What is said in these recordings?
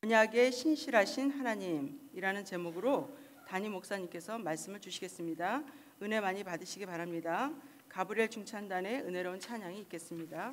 언약의 신실하신 하나님이라는 제목으로 담임 목사님께서 말씀을 주시겠습니다. 은혜 많이 받으시기 바랍니다. 가브리엘 중찬단의 은혜로운 찬양이 있겠습니다.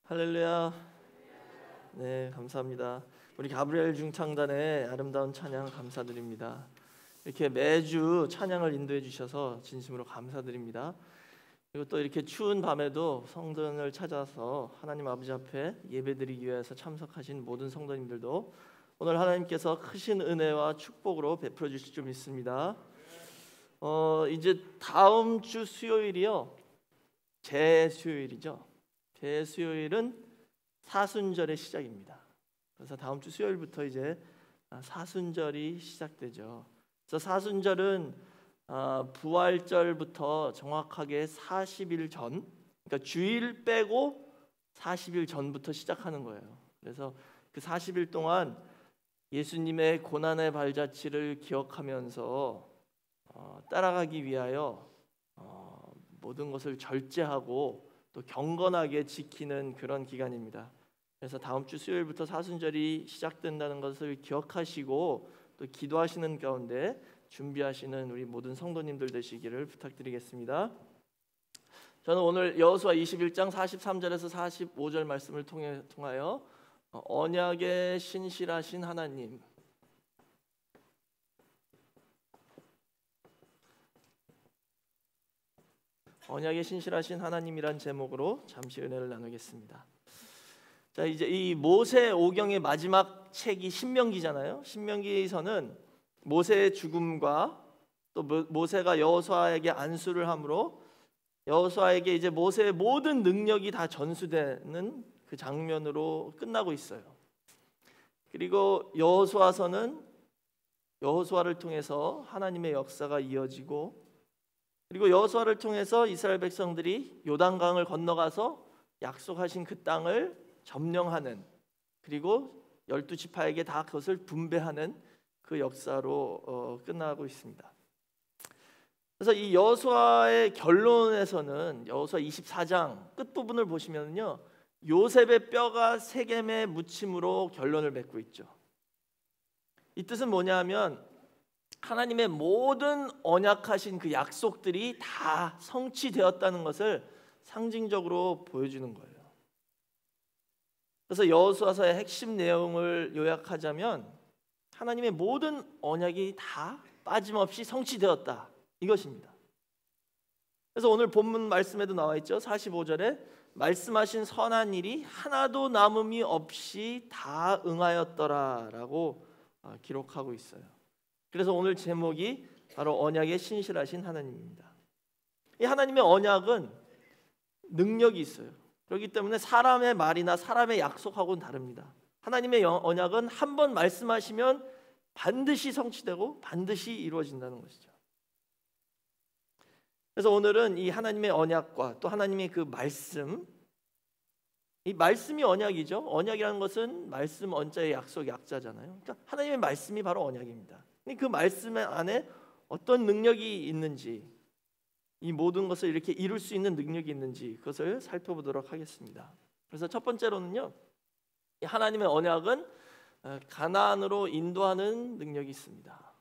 할렐루야. 네, 감사합니다. 우리 가브리엘 중창단의 아름다운 찬양 감사드립니다. 이렇게 매주 찬양을 인도해 주셔서 진심으로 감사드립니다. 그리고 또 이렇게 추운 밤에도 성전을 찾아서 하나님 아버지 앞에 예배드리기 위해서 참석하신 모든 성도님들도 오늘 하나님께서 크신 은혜와 축복으로 베풀어 주실 줄 믿습니다. 이제 다음 주 수요일이요, 제수요일이죠. 대수요일은 사순절의 시작입니다. 그래서 다음 주 수요일부터 이제 사순절이 시작되죠. 그래서 사순절은 부활절부터 정확하게 40일 전, 그러니까 주일 빼고 40일 전부터 시작하는 거예요. 그래서 그 40일 동안 예수님의 고난의 발자취를 기억하면서 따라가기 위하여 모든 것을 절제하고 또 경건하게 지키는 그런 기간입니다. 그래서 다음 주 수요일부터 사순절이 시작된다는 것을 기억하시고 또 기도하시는 가운데 준비하시는 우리 모든 성도님들 되시기를 부탁드리겠습니다. 저는 오늘 여호수아 21장 43절에서 45절 말씀을 통하여 언약의 신실하신 하나님, 언약의 신실하신 하나님이란 제목으로 잠시 은혜를 나누겠습니다. 자, 이제 이 모세 오경의 마지막 책이 신명기잖아요. 신명기에서는 모세의 죽음과 또 모세가 여호수아에게 안수를 함으로 여호수아에게 이제 모세의 모든 능력이 다 전수되는 그 장면으로 끝나고 있어요. 그리고 여호수아서는 여호수아를 통해서 하나님의 역사가 이어지고, 그리고 여호수아를 통해서 이스라엘 백성들이 요단강을 건너가서 약속하신 그 땅을 점령하는, 그리고 12지파에게 다 그것을 분배하는 그 역사로 끝나고 있습니다. 그래서 이 여호수아의 결론에서는 여호수아 24장 끝부분을 보시면요, 요셉의 뼈가 세겜에 묻힘으로 결론을 맺고 있죠. 이 뜻은 뭐냐면 하나님의 모든 언약하신 그 약속들이 다 성취되었다는 것을 상징적으로 보여주는 거예요. 그래서 여호수아서의 핵심 내용을 요약하자면 하나님의 모든 언약이 다 빠짐없이 성취되었다, 이것입니다. 그래서 오늘 본문 말씀에도 나와 있죠. 45절에 말씀하신 선한 일이 하나도 남음이 없이 다 응하였더라라고 기록하고 있어요. 그래서 오늘 제목이 바로 언약에 신실하신 하나님입니다. 이 하나님의 언약은 능력이 있어요. 그렇기 때문에 사람의 말이나 사람의 약속하고는 다릅니다. 하나님의 언약은 한 번 말씀하시면 반드시 성취되고 반드시 이루어진다는 것이죠. 그래서 오늘은 이 하나님의 언약과 또 하나님의 그 말씀, 이 말씀이 언약이죠. 언약이라는 것은 말씀 언자의 약속 약자잖아요. 그러니까 하나님의 말씀이 바로 언약입니다. 그 말씀 안에 어떤 능력이 있는지, 이 모든 것을 이렇게 이룰 수 있는 능력이 있는지 그것을 살펴보도록 하겠습니다. 그래서 첫 번째로는요, 이 하나님의 언약은 가나안으로 인도하는 능력이 있습니다.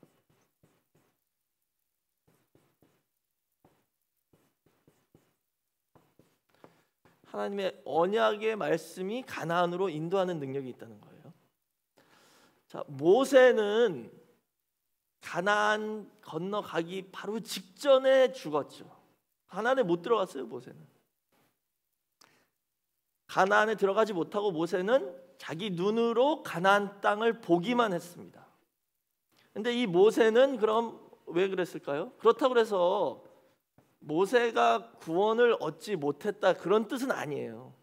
하나님의 언약의 말씀이 가나안으로 인도하는 능력이 있다는 거예요. 자, 모세는 가나안 건너가기 바로 직전에 죽었죠. 가나안에 못 들어갔어요. 모세는 가나안에 들어가지 못하고 모세는 자기 눈으로 가나안 땅을 보기만 했습니다. 근데 이 모세는 그럼 왜 그랬을까요? 그렇다고 해서 모세가 구원을 얻지 못했다, 그런 뜻은 아니에요.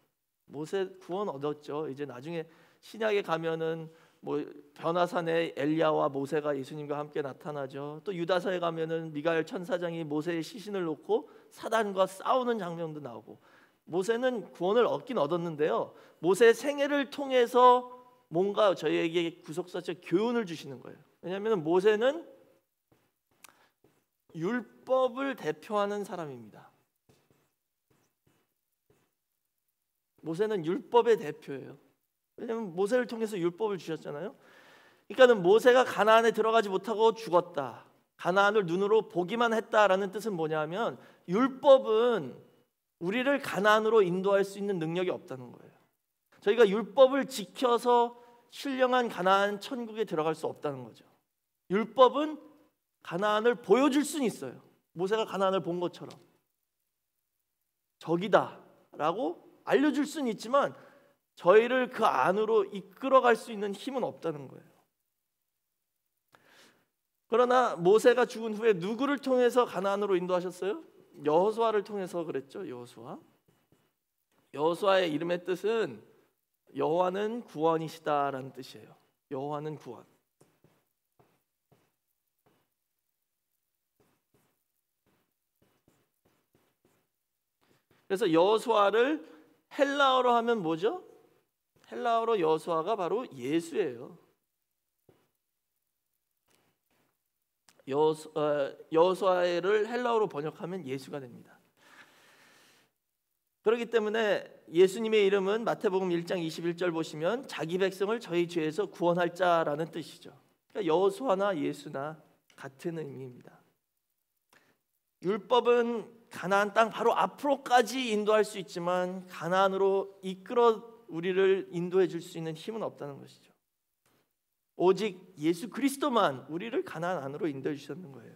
모세 구원 얻었죠. 이제 나중에 신약에 가면은 뭐 변화산에 엘리야와 모세가 예수님과 함께 나타나죠. 또 유다서에 가면은 미가엘 천사장이 모세의 시신을 놓고 사단과 싸우는 장면도 나오고, 모세는 구원을 얻긴 얻었는데요, 모세의 생애를 통해서 뭔가 저희에게 구속사적 교훈을 주시는 거예요. 왜냐하면 모세는 율법을 대표하는 사람입니다. 모세는 율법의 대표예요. 왜냐하면 모세를 통해서 율법을 주셨잖아요. 그러니까는 모세가 가나안에 들어가지 못하고 죽었다, 가나안을 눈으로 보기만 했다라는 뜻은 뭐냐면 율법은 우리를 가나안으로 인도할 수 있는 능력이 없다는 거예요. 저희가 율법을 지켜서 신령한 가나안 천국에 들어갈 수 없다는 거죠. 율법은 가나안을 보여줄 수는 있어요. 모세가 가나안을 본 것처럼 저기다라고 알려줄 수는 있지만 저희를 그 안으로 이끌어갈 수 있는 힘은 없다는 거예요. 그러나 모세가 죽은 후에 누구를 통해서 가나안으로 인도하셨어요? 여호수아를 통해서 그랬죠. 여호수아의 이름의 뜻은 여호와는 구원이시다라는 뜻이에요. 여호와는 구원. 그래서 여호수아를 헬라어로 하면 뭐죠? 헬라어로 여호수아가 바로 예수예요. 여호수아를 헬라어로 번역하면 예수가 됩니다. 그렇기 때문에 예수님의 이름은 마태복음 1장 21절 보시면 자기 백성을 저희 죄에서 구원할 자라는 뜻이죠. 그러니까 여호수아나 예수나 같은 의미입니다. 율법은 가나안 땅 바로 앞으로까지 인도할 수 있지만 가나안으로 이끌어 우리를 인도해 줄 수 있는 힘은 없다는 것이죠. 오직 예수 그리스도만 우리를 가나안 안으로 인도해 주셨는 거예요.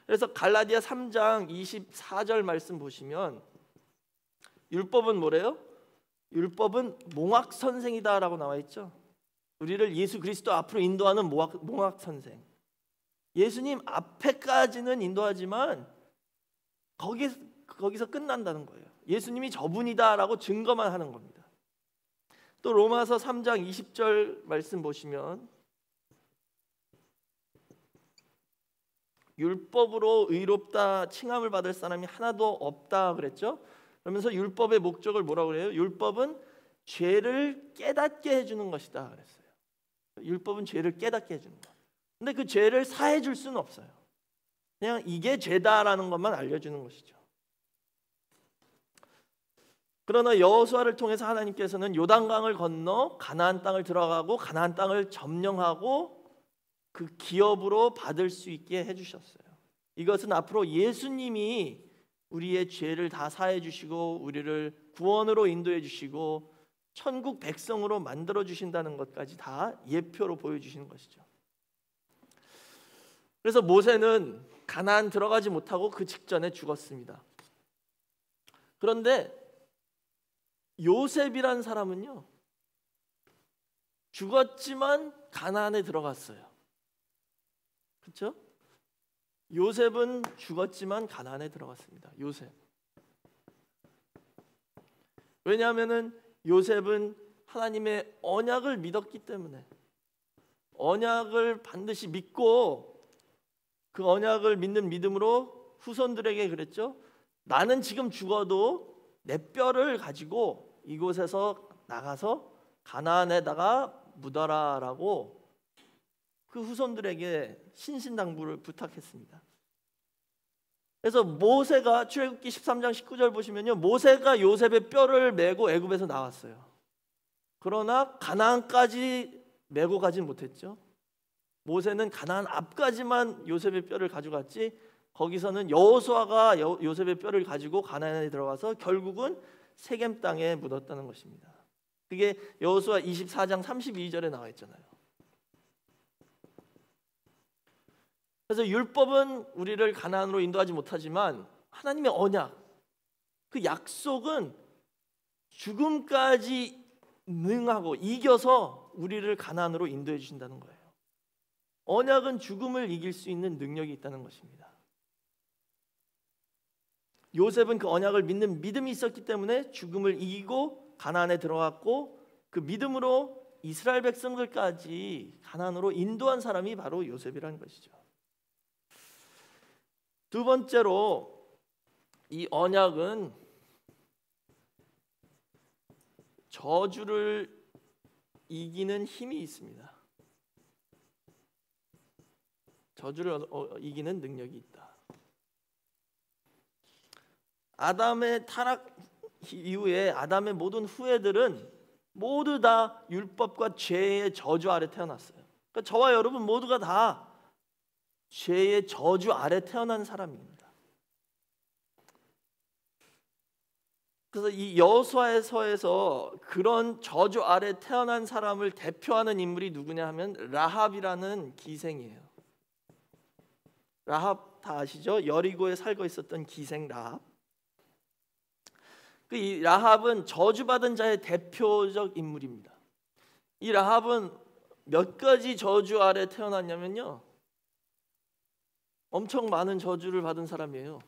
그래서 갈라디아 3장 24절 말씀 보시면 율법은 뭐래요? 율법은 몽학 선생이다라고 나와 있죠. 우리를 예수 그리스도 앞으로 인도하는 몽학 선생. 예수님 앞에까지는 인도하지만 거기서 끝난다는 거예요. 예수님이 저분이다라고 증거만 하는 겁니다. 또 로마서 3장 20절 말씀 보시면 율법으로 의롭다 칭함을 받을 사람이 하나도 없다 그랬죠. 그러면서 율법의 목적을 뭐라고 그래요? 율법은 죄를 깨닫게 해주는 것이다 그랬어요. 율법은 죄를 깨닫게 해주는 것. 근데 그 죄를 사해 줄 수는 없어요. 그냥 이게 죄다라는 것만 알려주는 것이죠. 그러나 여호수아를 통해서 하나님께서는 요단강을 건너 가나안 땅을 들어가고 가나안 땅을 점령하고 그 기업으로 받을 수 있게 해주셨어요. 이것은 앞으로 예수님이 우리의 죄를 다 사해 주시고 우리를 구원으로 인도해 주시고 천국 백성으로 만들어 주신다는 것까지 다 예표로 보여주시는 것이죠. 그래서 모세는 가나안 들어가지 못하고 그 직전에 죽었습니다. 그런데 요셉이란 사람은요, 죽었지만 가나안에 들어갔어요. 그렇죠? 요셉은 죽었지만 가나안에 들어갔습니다. 요셉. 왜냐하면은 요셉은 하나님의 언약을 믿었기 때문에, 언약을 반드시 믿고 그 언약을 믿는 믿음으로 후손들에게 그랬죠. 나는 지금 죽어도 내 뼈를 가지고 이곳에서 나가서 가나안에다가 묻어라라고 그 후손들에게 신신당부를 부탁했습니다. 그래서 모세가 출애굽기 13장 19절 보시면요, 모세가 요셉의 뼈를 메고 애굽에서 나왔어요. 그러나 가나안까지 메고 가진 못했죠. 모세는 가나안 앞까지만 요셉의 뼈를 가져갔지, 거기서는 여호수아가 요셉의 뼈를 가지고 가나안에 들어가서 결국은 세겜 땅에 묻었다는 것입니다. 그게 여호수아 24장 32절에 나와 있잖아요. 그래서 율법은 우리를 가나안으로 인도하지 못하지만 하나님의 언약, 그 약속은 죽음까지 능하고 이겨서 우리를 가나안으로 인도해 주신다는 거예요. 언약은 죽음을 이길 수 있는 능력이 있다는 것입니다. 요셉은 그 언약을 믿는 믿음이 있었기 때문에 죽음을 이기고 가나안에 들어갔고, 그 믿음으로 이스라엘 백성들까지 가나안으로 인도한 사람이 바로 요셉이라는 것이죠. 두 번째로, 이 언약은 저주를 이기는 힘이 있습니다. 저주를 이기는 능력이 있다. 아담의 타락 이후에 아담의 모든 후예들은 모두 다 율법과 죄의 저주 아래 태어났어요. 그러니까 저와 여러분 모두가 다 죄의 저주 아래 태어난 사람입니다. 그래서 이 여호수아서에서 그런 저주 아래 태어난 사람을 대표하는 인물이 누구냐 하면 라합이라는 기생이에요. 라합 다 아시죠? 여리고에 살고 있었던 기생 라합. 이 라합은 저주받은 자의 대표적 인물입니다. 이 라합은 몇 가지 저주 아래 태어났냐면요, 엄청 많은 저주를 받은 사람이에요.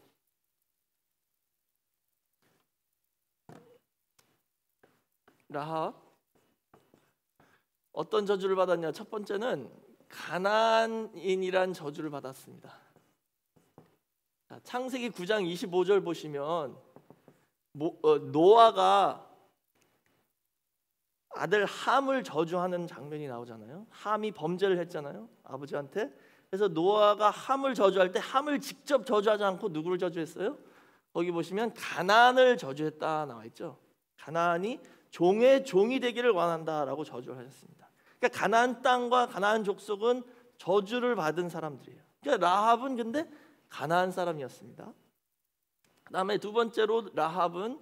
라합 어떤 저주를 받았냐? 첫 번째는 가나안인이란 저주를 받았습니다. 창세기 9장 25절 보시면 노아가 아들 함을 저주하는 장면이 나오잖아요. 함이 범죄를 했잖아요, 아버지한테. 그래서 노아가 함을 저주할 때 함을 직접 저주하지 않고 누구를 저주했어요? 거기 보시면 가나안을 저주했다 나와 있죠. 가나안이 종의 종이 되기를 원한다라고 저주를 하셨습니다. 그러니까 가나안 땅과 가나안 족속은 저주를 받은 사람들이에요. 그러니까 라합은 근데 가나안 사람이었습니다. 그다음에 두 번째로 라합은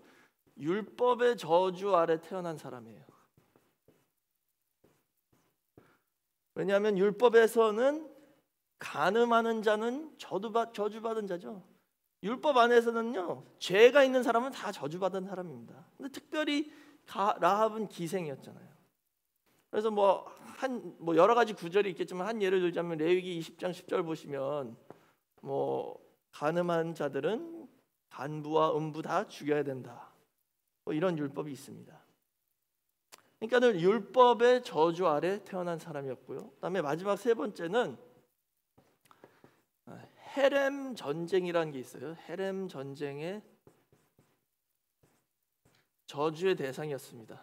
율법의 저주 아래 태어난 사람이에요. 왜냐하면 율법에서는 간음하는 자는 저주받은 자죠. 율법 안에서는요, 죄가 있는 사람은 다 저주받은 사람입니다. 근데 특별히 라합은 기생이었잖아요. 그래서 여러 가지 구절이 있겠지만 한 예를 들자면 레위기 20장 10절 보시면 간음한 자들은 간부와 음부 다 죽여야 된다, 이런 율법이 있습니다. 그러니까는 율법의 저주 아래 태어난 사람이었고요. 그다음에 마지막 세 번째는 헤렘 전쟁이라는 게 있어요. 헤렘 전쟁에 저주의 대상이었습니다.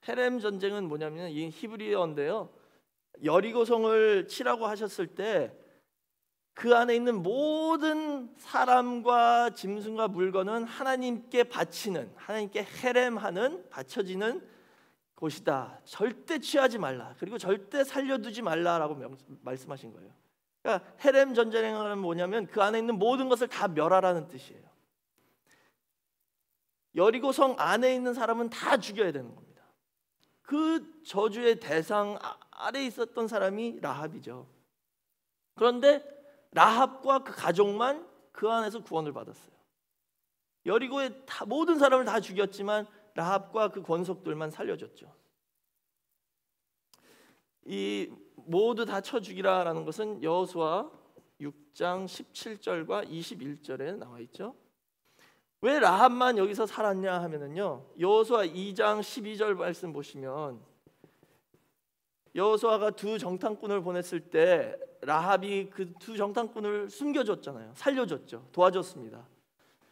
헤렘 전쟁은 뭐냐면 이 히브리어인데요. 여리고성을 치라고 하셨을 때 그 안에 있는 모든 사람과 짐승과 물건은 하나님께 바치는, 하나님께 헤렘하는, 바쳐지는 곳이다. 절대 취하지 말라. 그리고 절대 살려두지 말라라고 말씀하신 거예요. 그러니까 헤렘 전쟁은 뭐냐면 그 안에 있는 모든 것을 다 멸하라는 뜻이에요. 여리고성 안에 있는 사람은 다 죽여야 되는 겁니다. 그 저주의 대상 아래에 있었던 사람이 라합이죠. 그런데 라합과 그 가족만 그 안에서 구원을 받았어요. 여리고의 모든 사람을 다 죽였지만 라합과 그 권속들만 살려줬죠. 이 모두 다 쳐 죽이라라는 것은 여호수아 6장 17절과 21절에 나와 있죠. 왜 라합만 여기서 살았냐 하면은요, 여호수아 2장 12절 말씀 보시면 여호수아가 두 정탐꾼을 보냈을 때 라합이 그 두 정탐꾼을 숨겨줬잖아요. 살려줬죠. 도와줬습니다.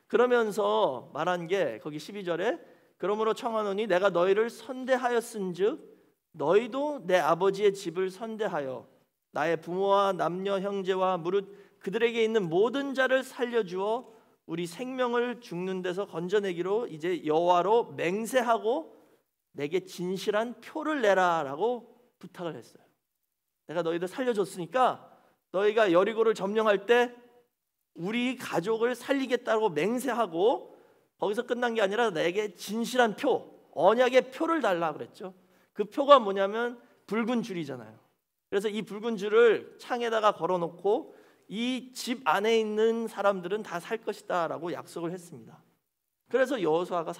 그러면서 말한 게 거기 12절에 그러므로 청하노니 내가 너희를 선대하였은즉 너희도 내 아버지의 집을 선대하여 나의 부모와 남녀 형제와 무릇 그들에게 있는 모든 자를 살려주어 우리 생명을 죽는 데서 건져내기로 이제 여호와로 맹세하고 내게 진실한 표를 내라라고 부탁을 했어요. 내가 너희들 살려줬으니까 너희가 여리고를 점령할 때 우리 가족을 살리겠다고 맹세하고, 거기서 끝난 게 아니라 내게 진실한 표, 언약의 표를 달라 그랬죠. 그 표가 뭐냐면 붉은 줄이잖아요. 그래서 이 붉은 줄을 창에다가 걸어놓고 이 집 안에 있는 사람들은 다 살 것이다라고 약속을 했습니다. 그래서 여호수아가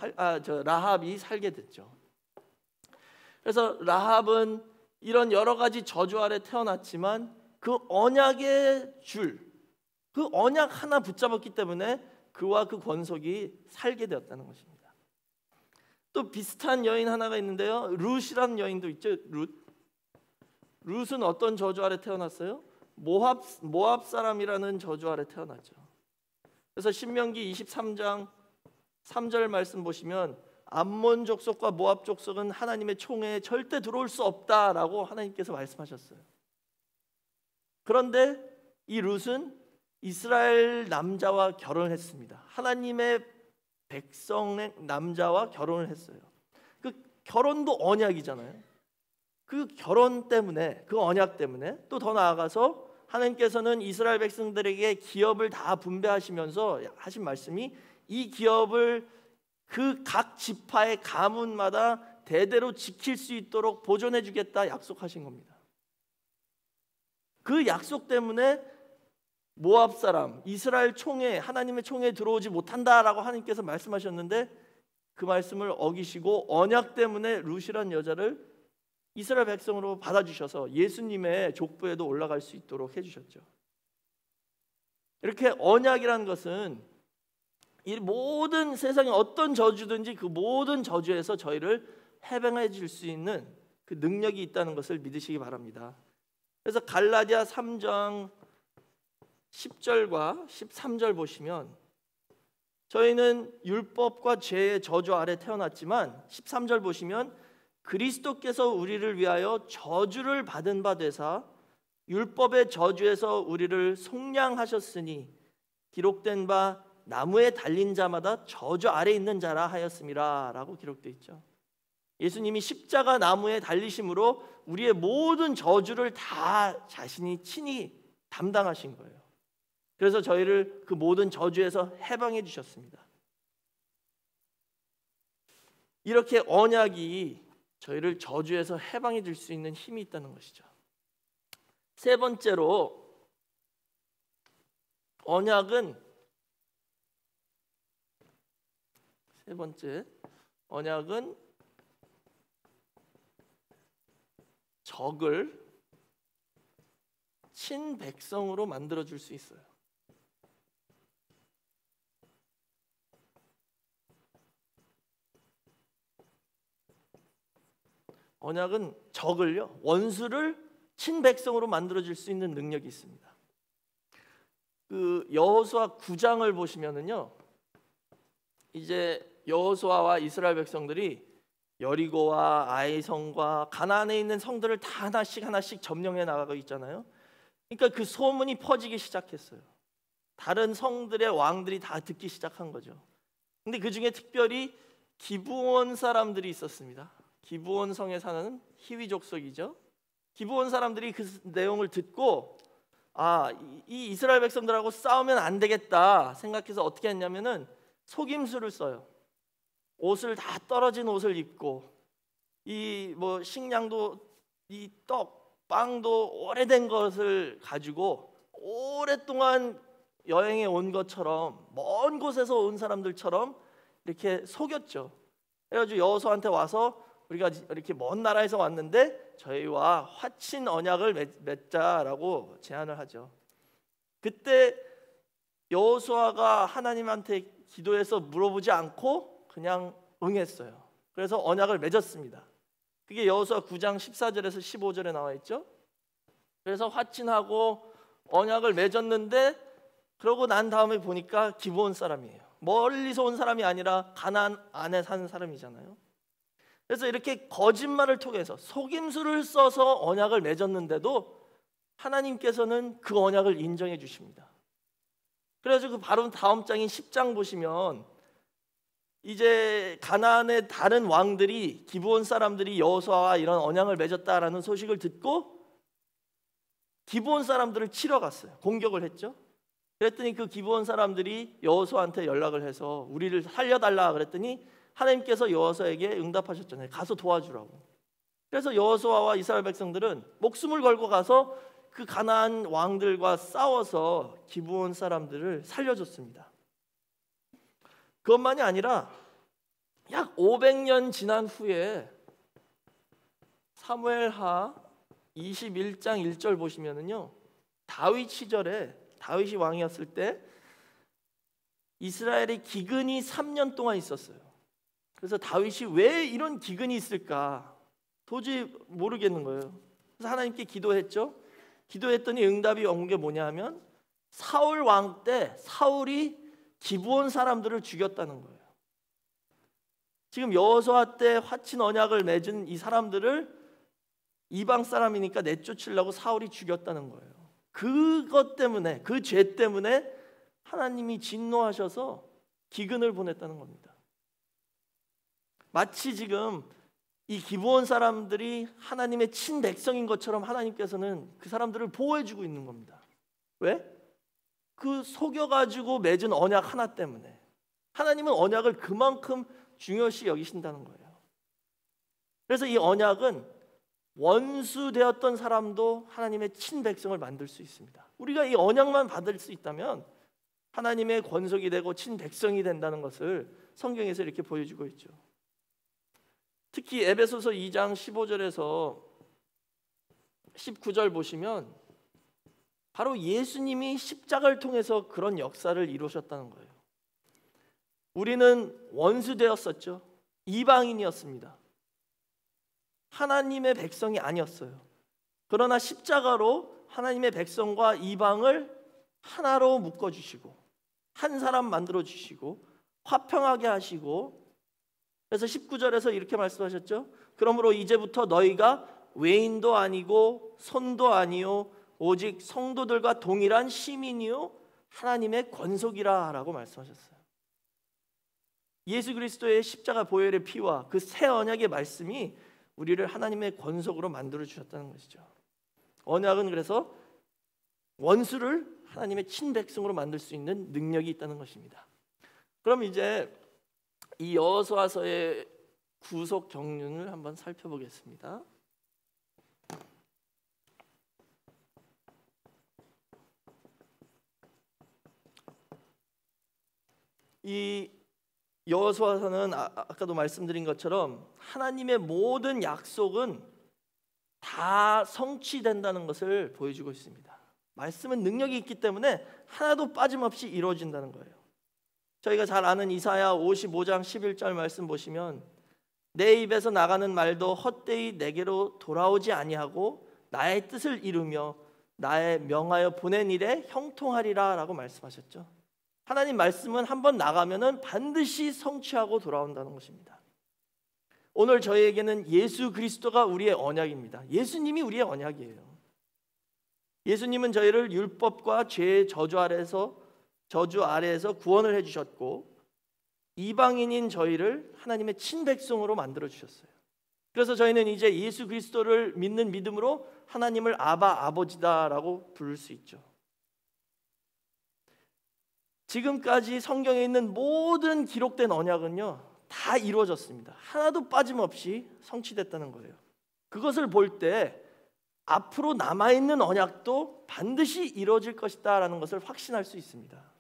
라합이 살게 됐죠. 그래서 라합은 이런 여러 가지 저주 아래 태어났지만 그 언약의 줄, 그 언약 하나 붙잡았기 때문에 그와 그 권속이 살게 되었다는 것입니다. 또 비슷한 여인 하나가 있는데요, 룻이라는 여인도 있죠. 룻은 어떤 저주 아래 태어났어요? 모압 사람이라는 저주 아래 태어났죠. 그래서 신명기 23장 3절 말씀 보시면 암몬 족속과 모압 족속은 하나님의 총회에 절대 들어올 수 없다라고 하나님께서 말씀하셨어요. 그런데 이 룻은 이스라엘 남자와 결혼을 했습니다. 하나님의 백성의 남자와 결혼을 했어요. 그 결혼도 언약이잖아요. 그 결혼 때문에, 그 언약 때문에 또 더 나아가서 하나님께서는 이스라엘 백성들에게 기업을 다 분배하시면서 하신 말씀이 이 기업을 그 각 지파의 가문마다 대대로 지킬 수 있도록 보존해 주겠다 약속하신 겁니다. 그 약속 때문에 모압 사람, 이스라엘 총회, 하나님의 총회에 들어오지 못한다라고 하나님께서 말씀하셨는데 그 말씀을 어기시고 언약 때문에 룻이란 여자를 이스라엘 백성으로 받아주셔서 예수님의 족보에도 올라갈 수 있도록 해주셨죠. 이렇게 언약이라는 것은 이 모든 세상에 어떤 저주든지 그 모든 저주에서 저희를 해방해 줄 수 있는 그 능력이 있다는 것을 믿으시기 바랍니다. 그래서 갈라디아 3장 10절과 13절 보시면 저희는 율법과 죄의 저주 아래 태어났지만 13절 보시면 그리스도께서 우리를 위하여 저주를 받은 바 되사 율법의 저주에서 우리를 속량하셨으니 기록된 바 나무에 달린 자마다 저주 아래 있는 자라 하였음이라 라고 기록되어 있죠. 예수님이 십자가 나무에 달리심으로 우리의 모든 저주를 다 자신이 친히 담당하신 거예요. 그래서 저희를 그 모든 저주에서 해방해 주셨습니다. 이렇게 언약이 저희를 저주에서 해방해 줄 수 있는 힘이 있다는 것이죠. 세 번째로 언약은 적을 친백성으로 만들어 줄 수 있어요. 언약은 적을요, 원수를 친백성으로 만들어 줄 수 있는 능력이 있습니다. 그 여호수아 9장을 보시면은요, 이제 여호수아와 이스라엘 백성들이 여리고와 아이성과 가나안에 있는 성들을 다 하나씩 점령해 나가고 있잖아요. 그러니까 그 소문이 퍼지기 시작했어요. 다른 성들의 왕들이 다 듣기 시작한 거죠. 근데 그 중에 특별히 기브온 사람들이 있었습니다. 기브온 성에 사는 히위 족속이죠. 기브온 사람들이 그 내용을 듣고 이 이스라엘 백성들하고 싸우면 안 되겠다 생각해서 어떻게 했냐면은 속임수를 써요. 옷을 다 떨어진 옷을 입고 이 뭐 식량도 이 떡, 빵도 오래된 것을 가지고 오랫동안 여행에 온 것처럼 먼 곳에서 온 사람들처럼 이렇게 속였죠. 그래가지고 여호수아한테 와서 우리가 이렇게 먼 나라에서 왔는데 저희와 화친 언약을 맺자라고 제안을 하죠. 그때 여호수아가 하나님한테 기도해서 물어보지 않고 그냥 응했어요. 그래서 언약을 맺었습니다. 그게 여호수아 9장 14절에서 15절에 나와 있죠. 그래서 화친하고 언약을 맺었는데 그러고 난 다음에 보니까 기브온 사람이에요. 멀리서 온 사람이 아니라 가나안 안에 사는 사람이잖아요. 그래서 이렇게 거짓말을 통해서 속임수를 써서 언약을 맺었는데도 하나님께서는 그 언약을 인정해 주십니다. 그래서 그 바로 다음 장인 10장 보시면 이제 가나안의 다른 왕들이 기브온 사람들이 여호수아와 이런 언약을 맺었다라는 소식을 듣고 기브온 사람들을 치러 갔어요. 공격을 했죠. 그랬더니 그 기브온 사람들이 여호수아한테 연락을 해서 우리를 살려달라 그랬더니 하나님께서 여호수아에게 응답하셨잖아요. 가서 도와주라고. 그래서 여호수아와 이스라엘 백성들은 목숨을 걸고 가서 그 가나안 왕들과 싸워서 기브온 사람들을 살려줬습니다. 그것만이 아니라 약 500년 지난 후에 사무엘하 21장 1절 보시면은요, 다윗 시절에 다윗이 왕이었을 때 이스라엘의 기근이 3년 동안 있었어요. 그래서 다윗이 왜 이런 기근이 있을까 도저히 모르겠는 거예요. 그래서 하나님께 기도했죠. 기도했더니 응답이 온 게 뭐냐 하면 사울 왕 때 사울이 기브온 사람들을 죽였다는 거예요. 지금 여호수아 때 화친 언약을 맺은 이 사람들을 이방 사람이니까 내쫓으려고 사울이 죽였다는 거예요. 그것 때문에, 그 죄 때문에 하나님이 진노하셔서 기근을 보냈다는 겁니다. 마치 지금 이 기브온 사람들이 하나님의 친백성인 것처럼 하나님께서는 그 사람들을 보호해주고 있는 겁니다. 왜? 그 속여가지고 맺은 언약 하나 때문에. 하나님은 언약을 그만큼 중요시 여기신다는 거예요. 그래서 이 언약은 원수 되었던 사람도 하나님의 친백성을 만들 수 있습니다. 우리가 이 언약만 받을 수 있다면 하나님의 권속이 되고 친백성이 된다는 것을 성경에서 이렇게 보여주고 있죠. 특히 에베소서 2장 15절에서 19절 보시면 바로 예수님이 십자가를 통해서 그런 역사를 이루셨다는 거예요. 우리는 원수 되었었죠. 이방인이었습니다. 하나님의 백성이 아니었어요. 그러나 십자가로 하나님의 백성과 이방을 하나로 묶어주시고 한 사람 만들어주시고 화평하게 하시고, 그래서 19절에서 이렇게 말씀하셨죠. 그러므로 이제부터 너희가 외인도 아니고 손도 아니요 오직 성도들과 동일한 시민이요 하나님의 권속이라 라고 말씀하셨어요. 예수 그리스도의 십자가 보혈의 피와 그 새 언약의 말씀이 우리를 하나님의 권속으로 만들어 주셨다는 것이죠. 언약은 그래서 원수를 하나님의 친백성으로 만들 수 있는 능력이 있다는 것입니다. 그럼 이제 이 여호수아서의 구속 경륜을 한번 살펴보겠습니다. 이 여호수아서는 아까도 말씀드린 것처럼 하나님의 모든 약속은 다 성취된다는 것을 보여주고 있습니다. 말씀은 능력이 있기 때문에 하나도 빠짐없이 이루어진다는 거예요. 저희가 잘 아는 이사야 55장 11절 말씀 보시면 내 입에서 나가는 말도 헛되이 내게로 돌아오지 아니하고 나의 뜻을 이루며 나의 명하여 보낸 일에 형통하리라 라고 말씀하셨죠. 하나님 말씀은 한번 나가면은 반드시 성취하고 돌아온다는 것입니다. 오늘 저희에게는 예수 그리스도가 우리의 언약입니다. 예수님이 우리의 언약이에요. 예수님은 저희를 율법과 죄의 저주 아래에서 구원을 해주셨고, 이방인인 저희를 하나님의 친백성으로 만들어 주셨어요. 그래서 저희는 이제 예수 그리스도를 믿는 믿음으로 하나님을 아바, 아버지다라고 부를 수 있죠. 지금까지 성경에 있는 모든 기록된 언약은요, 다 이루어졌습니다. 하나도 빠짐없이 성취됐다는 거예요. 그것을 볼 때 앞으로 남아있는 언약도 반드시 이루어질 것이다 라는 것을 확신할 수 있습니다.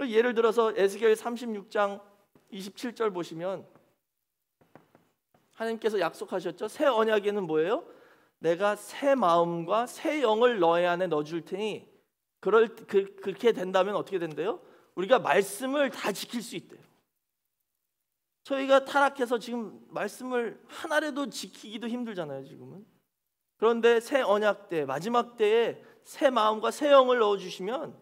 예를 들어서 에스겔 36장 27절 보시면 하나님께서 약속하셨죠. 새 언약에는 뭐예요? 내가 새 마음과 새 영을 너희 안에 넣어줄 테니 그렇게 된다면 어떻게 된대요? 우리가 말씀을 다 지킬 수 있대요. 저희가 타락해서 지금 말씀을 하나라도 지키기도 힘들잖아요, 지금은. 그런데 새 언약 때, 마지막 때에 새 마음과 새 영을 넣어주시면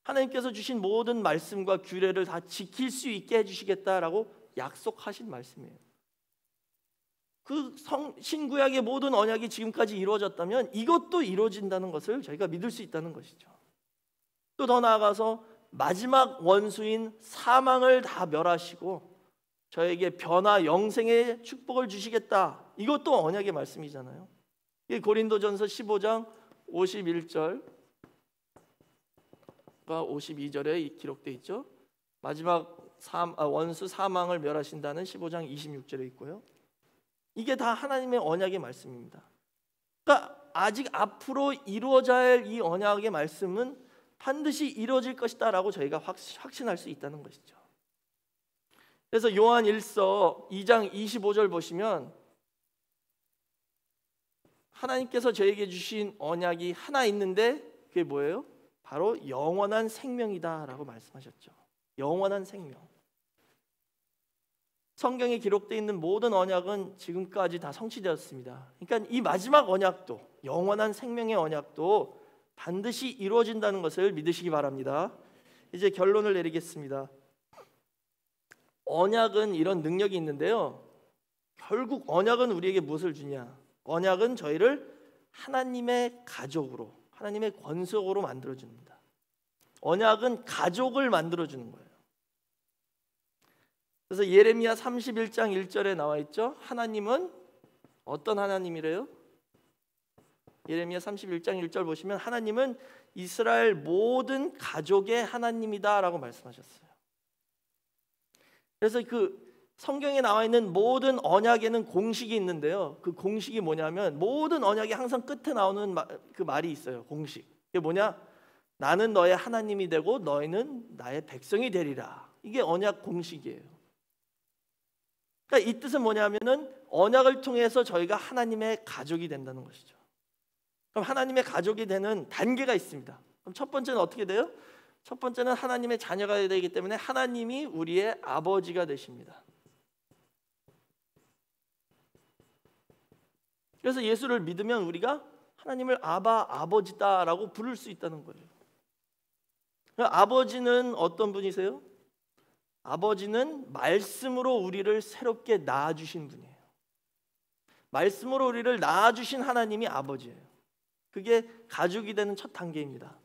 하나님께서 주신 모든 말씀과 규례를 다 지킬 수 있게 해주시겠다라고 약속하신 말씀이에요. 그 신구약의 모든 언약이 지금까지 이루어졌다면 이것도 이루어진다는 것을 저희가 믿을 수 있다는 것이죠. 또 더 나아가서 마지막 원수인 사망을 다 멸하시고 저에게 변화 영생의 축복을 주시겠다. 이것도 언약의 말씀이잖아요. 이게 고린도전서 15장 51절과 52절에 기록되어 있죠. 마지막 원수 사망을 멸하신다는 15장 26절에 있고요. 이게 다 하나님의 언약의 말씀입니다. 그러니까 아직 앞으로 이루어져야 할 이 언약의 말씀은 반드시 이루어질 것이다 라고 저희가 확신할 수 있다는 것이죠. 그래서 요한 1서 2장 25절 보시면 하나님께서 저에게 주신 언약이 하나 있는데 그게 뭐예요? 바로 영원한 생명이다 라고 말씀하셨죠. 영원한 생명. 성경에 기록되어 있는 모든 언약은 지금까지 다 성취되었습니다. 그러니까 이 마지막 언약도, 영원한 생명의 언약도 반드시 이루어진다는 것을 믿으시기 바랍니다. 이제 결론을 내리겠습니다. 언약은 이런 능력이 있는데요, 결국 언약은 우리에게 무엇을 주냐? 언약은 저희를 하나님의 가족으로, 하나님의 권속으로 만들어줍니다. 언약은 가족을 만들어주는 거예요. 그래서 예레미야 31장 1절에 나와 있죠. 하나님은 어떤 하나님이래요? 예레미야 31장 1절 보시면 하나님은 이스라엘 모든 가족의 하나님이다 라고 말씀하셨어요. 그래서 그 성경에 나와 있는 모든 언약에는 공식이 있는데요, 그 공식이 뭐냐면 모든 언약이 항상 끝에 나오는 그 말이 있어요. 공식. 이게 뭐냐? 나는 너의 하나님이 되고 너희는 나의 백성이 되리라. 이게 언약 공식이에요. 그러니까 이 뜻은 뭐냐면은 언약을 통해서 저희가 하나님의 가족이 된다는 것이죠. 그럼 하나님의 가족이 되는 단계가 있습니다. 그럼 첫 번째는 어떻게 돼요? 첫 번째는 하나님의 자녀가 되기 때문에 하나님이 우리의 아버지가 되십니다. 그래서 예수를 믿으면 우리가 하나님을 아바, 아버지다라고 부를 수 있다는 거예요. 아버지는 어떤 분이세요? 아버지는 말씀으로 우리를 새롭게 낳아주신 분이에요. 말씀으로 우리를 낳아주신 하나님이 아버지예요. 그게 가족이 되는 첫 단계입니다.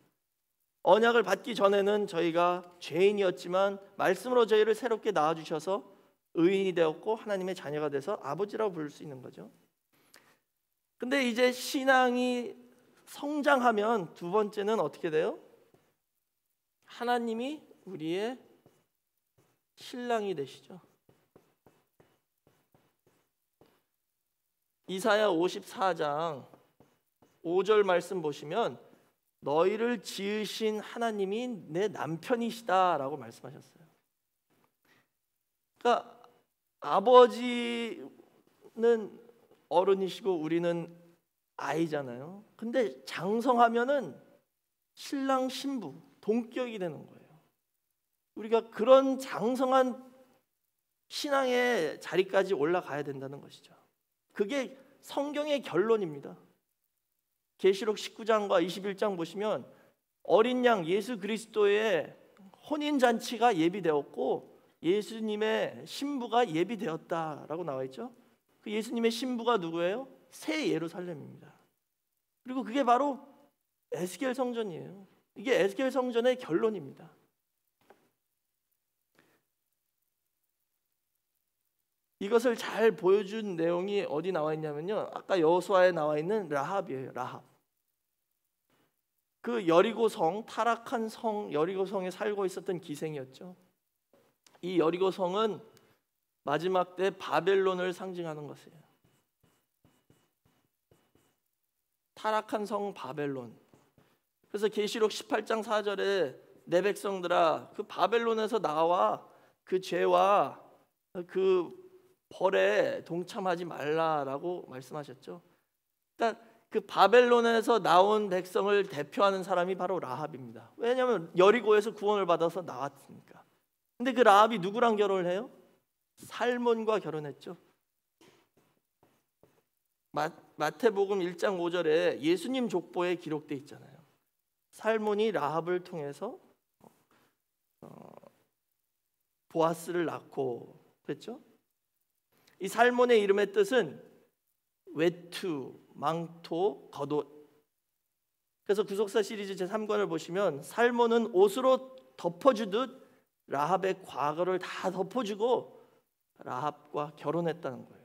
언약을 받기 전에는 저희가 죄인이었지만 말씀으로 저희를 새롭게 낳아주셔서 의인이 되었고 하나님의 자녀가 돼서 아버지라고 부를 수 있는 거죠. 근데 이제 신앙이 성장하면 두 번째는 어떻게 돼요? 하나님이 우리의 신랑이 되시죠. 이사야 54장 5절 말씀 보시면 너희를 지으신 하나님이 내 남편이시다라고 말씀하셨어요. 그러니까 아버지는 어른이시고 우리는 아이잖아요. 근데 장성하면은 신랑 신부 동격이 되는 거예요. 우리가 그런 장성한 신앙의 자리까지 올라가야 된다는 것이죠. 그게 성경의 결론입니다. 계시록 19장과 21장 보시면 어린 양 예수 그리스도의 혼인 잔치가 예비되었고 예수님의 신부가 예비되었다라고 나와 있죠. 그 예수님의 신부가 누구예요? 새 예루살렘입니다. 그리고 그게 바로 에스겔 성전이에요. 이게 에스겔 성전의 결론입니다. 이것을 잘 보여준 내용이 어디 나와 있냐면요, 아까 여호수아에 나와 있는 라합이에요. 라합. 그 여리고성, 타락한 성 여리고성에 살고 있었던 기생이었죠. 이 여리고성은 마지막 때 바벨론을 상징하는 것이에요. 타락한 성 바벨론. 그래서 계시록 18장 4절에 내 백성들아 그 바벨론에서 나와 그 죄와 그 벌에 동참하지 말라라고 말씀하셨죠. 그러니까 그 바벨론에서 나온 백성을 대표하는 사람이 바로 라합입니다. 왜냐하면 여리고에서 구원을 받아서 나왔으니까. 근데 그 라합이 누구랑 결혼을 해요? 살몬과 결혼했죠. 마태복음 1장 5절에 예수님 족보에 기록돼 있잖아요. 살몬이 라합을 통해서 보아스를 낳고 그랬죠. 이 살몬의 이름의 뜻은 외투, 망토, 겉옷. 그래서 구속사 시리즈 제3권을 보시면 살몬은 옷으로 덮어주듯 라합의 과거를 다 덮어주고 라합과 결혼했다는 거예요.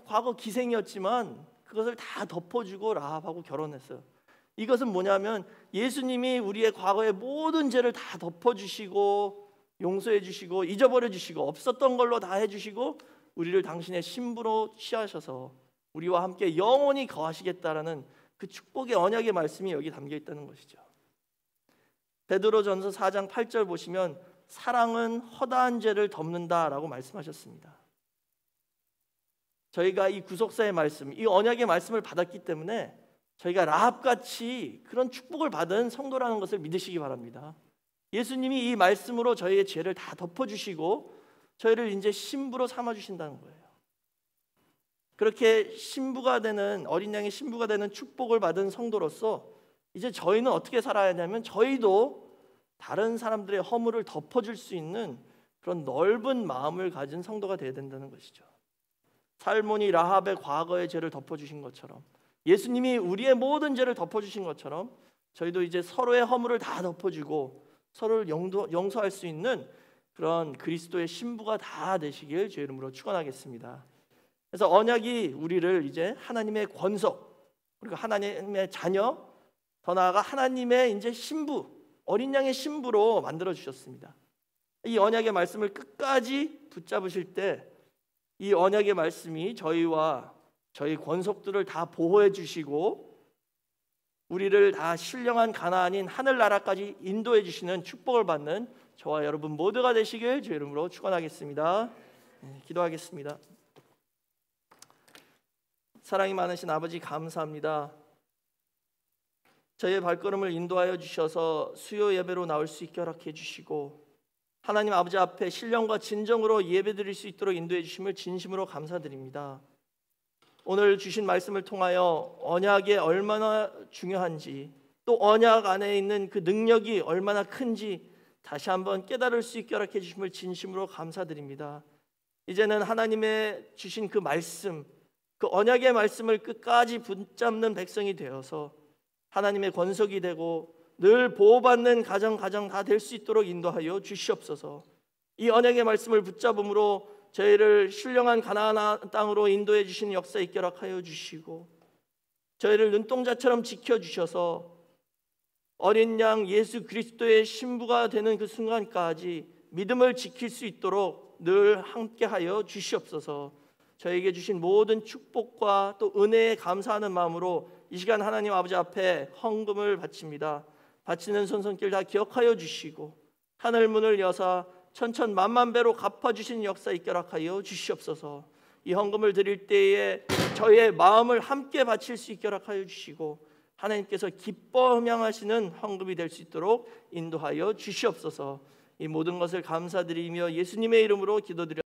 과거 기생이었지만 그것을 다 덮어주고 라합하고 결혼했어요. 이것은 뭐냐면 예수님이 우리의 과거의 모든 죄를 다 덮어주시고 용서해 주시고 잊어버려 주시고 없었던 걸로 다 해주시고 우리를 당신의 신부로 취하셔서 우리와 함께 영원히 거하시겠다라는 그 축복의 언약의 말씀이 여기 담겨 있다는 것이죠. 베드로전서 4장 8절 보시면 사랑은 허다한 죄를 덮는다라고 말씀하셨습니다. 저희가 이 구속사의 말씀, 이 언약의 말씀을 받았기 때문에 저희가 라합같이 그런 축복을 받은 성도라는 것을 믿으시기 바랍니다. 예수님이 이 말씀으로 저희의 죄를 다 덮어주시고 저희를 이제 신부로 삼아주신다는 거예요. 그렇게 신부가 되는, 어린 양의 신부가 되는 축복을 받은 성도로서 이제 저희는 어떻게 살아야 하냐면 저희도 다른 사람들의 허물을 덮어줄 수 있는 그런 넓은 마음을 가진 성도가 되어야 된다는 것이죠. 살몬이 라합의 과거의 죄를 덮어주신 것처럼 예수님이 우리의 모든 죄를 덮어주신 것처럼 저희도 이제 서로의 허물을 다 덮어주고 서로를 용서할 수 있는 그런 그리스도의 신부가 다 되시길 주의 이름으로 축원하겠습니다. 그래서 언약이 우리를 이제 하나님의 권속 그리고 하나님의 자녀, 더 나아가 하나님의 이제 신부, 어린 양의 신부로 만들어 주셨습니다. 이 언약의 말씀을 끝까지 붙잡으실 때 이 언약의 말씀이 저희와 저희 권속들을 다 보호해 주시고 우리를 다 신령한 가나안인 하늘나라까지 인도해 주시는 축복을 받는 저와 여러분 모두가 되시길 주의 이름으로 축원하겠습니다. 기도하겠습니다. 사랑이 많으신 아버지 감사합니다. 저희의 발걸음을 인도하여 주셔서 수요 예배로 나올 수 있게 허락해 주시고 하나님 아버지 앞에 신령과 진정으로 예배드릴 수 있도록 인도해 주심을 진심으로 감사드립니다. 오늘 주신 말씀을 통하여 언약이 얼마나 중요한지 또 언약 안에 있는 그 능력이 얼마나 큰지 다시 한번 깨달을 수 있게 허락해 주심을 진심으로 감사드립니다. 이제는 하나님의 주신 그 말씀, 그 언약의 말씀을 끝까지 붙잡는 백성이 되어서 하나님의 권속이 되고 늘 보호받는 가정 다 될 수 있도록 인도하여 주시옵소서. 이 언약의 말씀을 붙잡음으로 저희를 신령한 가나안 땅으로 인도해 주시는 역사 있게 허락하여 주시고 저희를 눈동자처럼 지켜주셔서 어린 양 예수 그리스도의 신부가 되는 그 순간까지 믿음을 지킬 수 있도록 늘 함께하여 주시옵소서. 저에게 주신 모든 축복과 또 은혜에 감사하는 마음으로 이 시간 하나님 아버지 앞에 헌금을 바칩니다. 바치는 손손길 다 기억하여 주시고 하늘 문을 여사 천천만만배로 갚아주신 역사 있게 허락하여 주시옵소서. 이 헌금을 드릴 때에 저희의 마음을 함께 바칠 수 있게 허락하여 주시고 하나님께서 기뻐 흠양하시는 헌금이 될 수 있도록 인도하여 주시옵소서. 이 모든 것을 감사드리며 예수님의 이름으로 기도드려